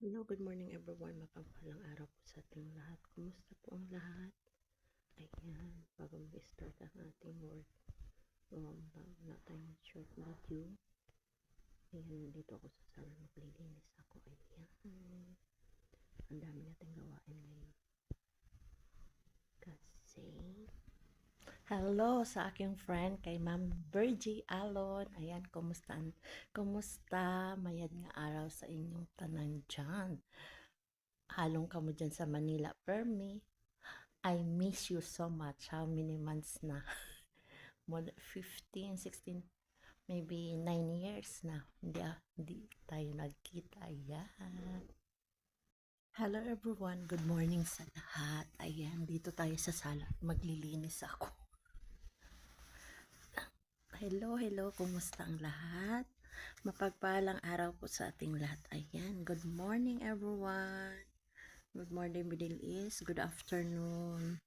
Hello, good morning everyone. Mapagpalang araw po sa ating lahat. Kumusta po ang lahat? Ayan, bago mag-start ang ating work, bago na tayo mag-short video. Ayan, dito ako sa sala, maglilinis ako. Ayan, ang dami natin gawain ngayon. Kasi, hello sa aking friend kay Ma'am Virgie Alon. Ayan, kumusta? Mayad nga araw sa inyong tanan dyan. Halong ka mo dyan sa Manila. Permi, I miss you so much. How many months na? More than 15, 16, maybe 9 years na. Hindi tayo nagkita. Ayan. Hello everyone. Good morning sa lahat. Ayan, dito tayo sa sala. Maglilinis ako. Hello. Kumusta ang lahat? Mapagpalang araw po sa ating lahat. Ayan. Good morning everyone. Good morning Middle East. Good afternoon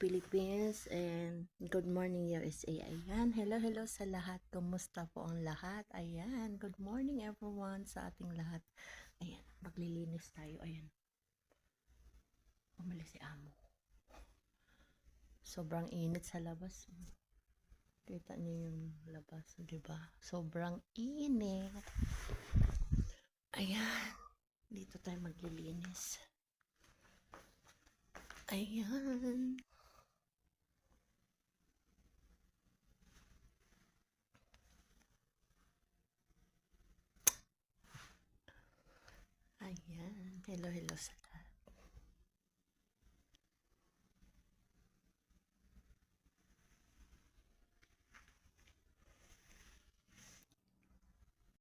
Philippines, and good morning USA. Ayan, hello sa lahat. Kumusta po ang lahat? Ayan, good morning everyone sa ating lahat. Ayan, maglilinis tayo. Ayan, umalis si amo. Sobrang init sa labas. Kita niyo yung labas, di ba? Sobrang init. Ayan, dito tayo maglilinis. Ayan. Ayan, hello sa lahat.